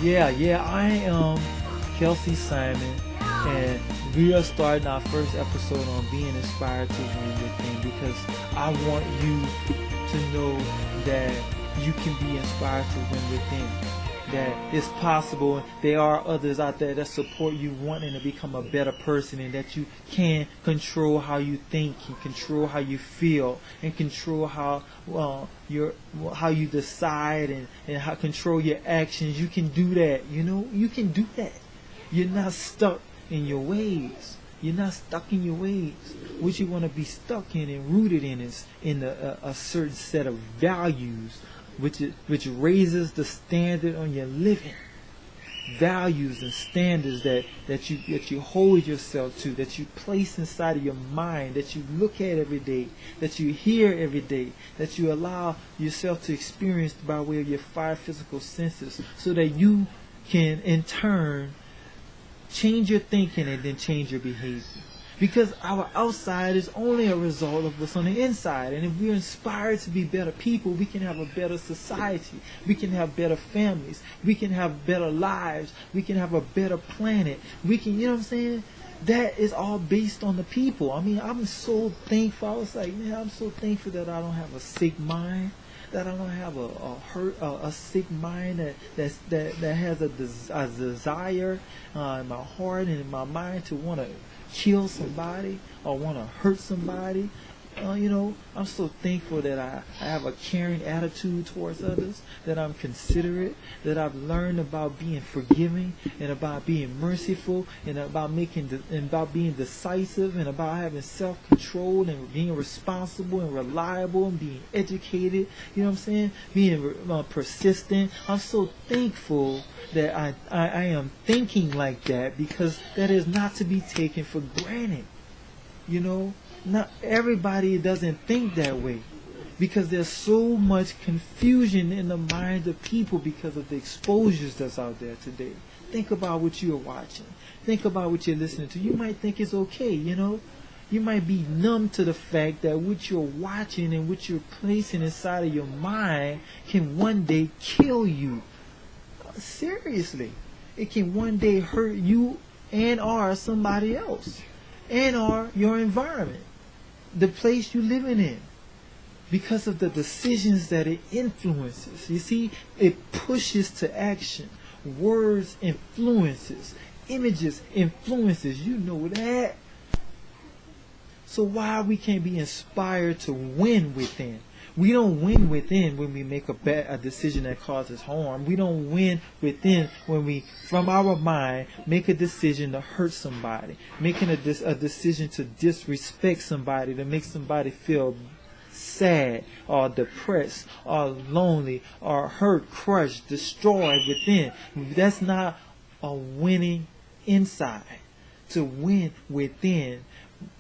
Yeah, I am Kelsey Simon, and we are starting our first episode on being inspired to win within because I want you to know that you can be inspired to win within. That it's possible. There are others out there that support you wanting to become a better person, and that you can control how you think, and control how you feel, and control how you decide, and how control your actions. You can do that. You can do that. You're not stuck in your ways. You're not stuck in your ways. What you want to be stuck in and rooted in is in a certain set of values, which raises the standard on your living. Values and standards that you hold yourself to, that you place inside of your mind, that you look at every day, that you hear every day, that you allow yourself to experience by way of your five physical senses, so that you can in turn change your thinking and then change your behavior. Because our outside is only a result of what's on the inside. And if we're inspired to be better people, we can have a better society. We can have better families. We can have better lives. We can have a better planet. We can, you know what I'm saying? That is all based on the people. I mean, I'm so thankful. I was like, man, I'm so thankful that I don't have a sick mind. That I don't have a sick mind that has a desire in my heart and in my mind to want to kill somebody or want to hurt somebody. I'm so thankful that I have a caring attitude towards others, that I'm considerate, that I've learned about being forgiving and about being merciful and about being decisive and about having self-control and being responsible and reliable and being educated. You know what I'm saying? Being persistent. I'm so thankful that I am thinking like that, because that is not to be taken for granted. Not everybody doesn't think that way, because there's so much confusion in the minds of people because of the exposures that's out there today. Think about what you're watching. Think about what you're listening to. You might think it's okay, You might be numb to the fact that what you're watching and what you're placing inside of your mind can one day kill you. Seriously. It can one day hurt you and or somebody else and or your environment, the place you're living in, because of the decisions that it influences. You see, it pushes to action. Words influences. Images influences. You know that. So why we can't be inspired to win within? We don't win within when we make a decision that causes harm. We don't win within when we, from our mind, make a decision to hurt somebody, making a decision to disrespect somebody, to make somebody feel sad or depressed or lonely or hurt, crushed, destroyed within. That's not a winning inside. To win within,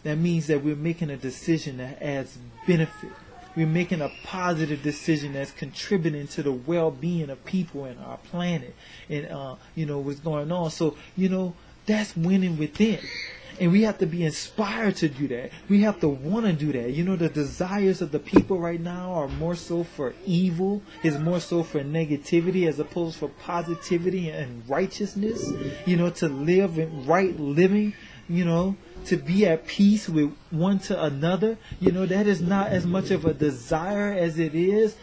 that means that we're making a decision that adds benefit. We're making a positive decision that's contributing to the well-being of people and our planet and, what's going on. So, that's winning within. And we have to be inspired to do that. We have to want to do that. The desires of the people right now are more so for evil, is more so for negativity as opposed for positivity and righteousness, to live in right living, to be at peace with one to another. That is not as much of a desire as it is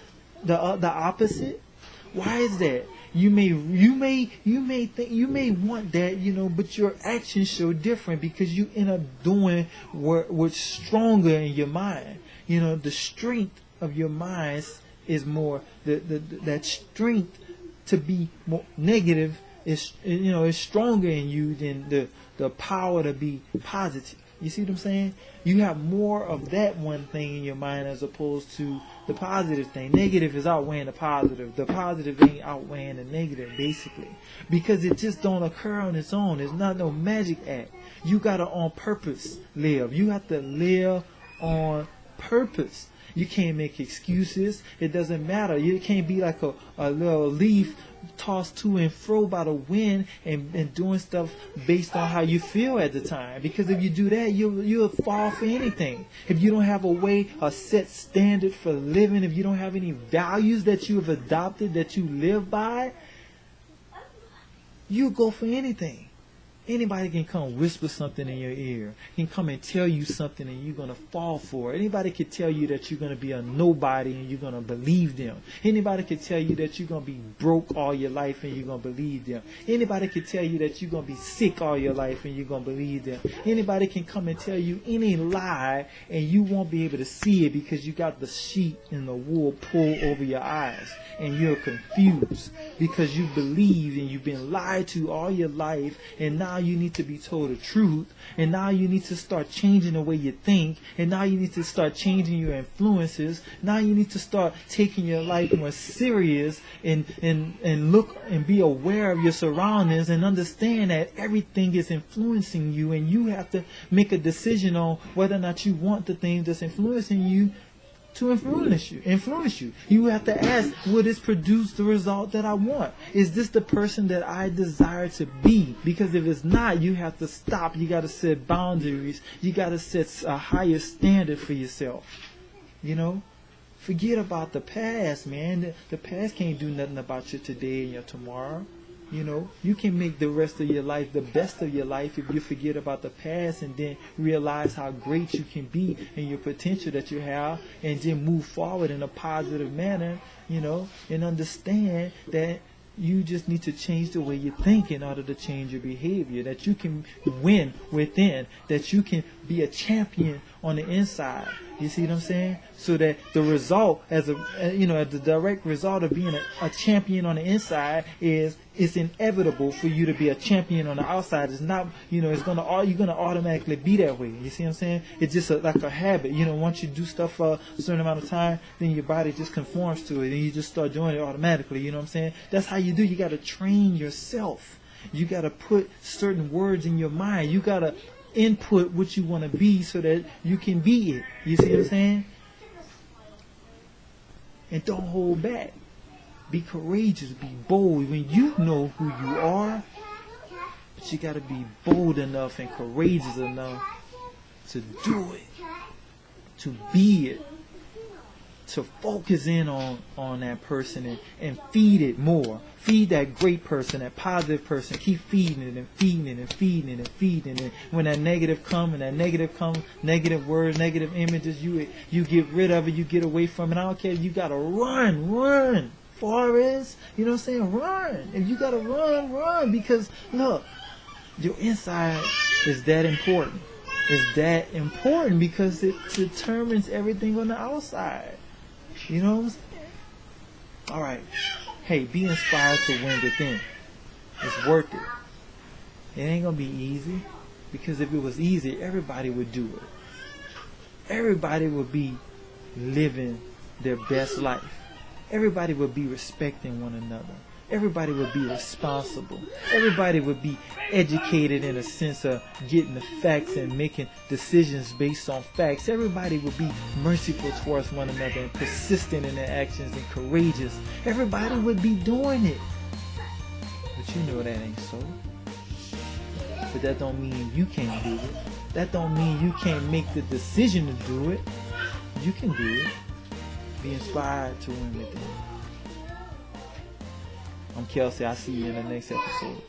the opposite. Why is that? You may want that, but your actions show different, because you end up doing what's stronger in your mind. The strength of your mind is more that strength to be more negative is stronger in you than the power to be positive. You see what I'm saying? You have more of that one thing in your mind as opposed to the positive thing. Negative is outweighing the positive. The positive ain't outweighing the negative, basically. Because it just don't occur on its own. It's not no magic act. You gotta on purpose live. You have to live on purpose. You can't make excuses. It doesn't matter. You can't be like a little leaf tossed to and fro by the wind and doing stuff based on how you feel at the time. Because if you do that, you'll fall for anything. If you don't have a set standard for living, if you don't have any values that you have adopted that you live by, You go for anything. Anybody can come whisper something in your ear, can come and tell you something and you're going to fall for it. Anybody can tell you that you're going to be a nobody and you're going to believe them. Anybody can tell you that you're going to be broke all your life and you're going to believe them. Anybody can tell you that you're going to be sick all your life and you're going to believe them. Anybody can come and tell you any lie and you won't be able to see it because you got the sheet and the wool pulled over your eyes and you're confused because you believe and you've been lied to all your life, and now you need to be told the truth, and now you need to start changing the way you think, and now you need to start changing your influences. Now you need to start taking your life more serious and look and be aware of your surroundings and understand that everything is influencing you, and you have to make a decision on whether or not you want the thing that's influencing you to influence you. You have to ask, will this produce the result that I want? Is this the person that I desire to be? Because if it's not, you have to stop. You got to set boundaries. You got to set a higher standard for yourself. You know? Forget about the past, man. The past can't do nothing about your today and your tomorrow. You know, you can make the rest of your life the best of your life if you forget about the past and then realize how great you can be and your potential that you have, and then move forward in a positive manner, you know, and understand that you just need to change the way you think in order to change your behavior, that you can win within, that you can be a champion on the inside. You see what I'm saying? So that the result, as the direct result of being a champion on the inside is, it's inevitable for you to be a champion on the outside. It's not, you're gonna automatically be that way. You see what I'm saying? It's just like a habit. Once you do stuff for a certain amount of time, then your body just conforms to it, and you just start doing it automatically. You know what I'm saying? That's how you do. You got to train yourself. You got to put certain words in your mind. You got to input what you want to be so that you can be it. You see what I'm saying? And don't hold back. Be courageous. Be bold. When you know who you are, but you got to be bold enough and courageous enough to do it, to be it, to focus in on that person and feed it more. Feed that great person, that positive person. Keep feeding it and feeding it and feeding it and feeding it. When that negative comes, negative words, negative images, you get rid of it, you get away from it. I don't care. You got to run. Forrest, you know what I'm saying? Run. If you got to run. Because, look, your inside is that important. It's that important because it determines everything on the outside. You know what I'm saying? All right. Hey, be inspired to win within. It's worth it. It ain't going to be easy, because if it was easy, everybody would do it. Everybody would be living their best life. Everybody would be respecting one another. Everybody would be responsible. Everybody would be educated in a sense of getting the facts and making decisions based on facts. Everybody would be merciful towards one another and persistent in their actions and courageous. Everybody would be doing it. But you know that ain't so. But that don't mean you can't do it. That don't mean you can't make the decision to do it. You can do it. Be inspired to win within. I'm Kelsey. I'll see you in the next episode.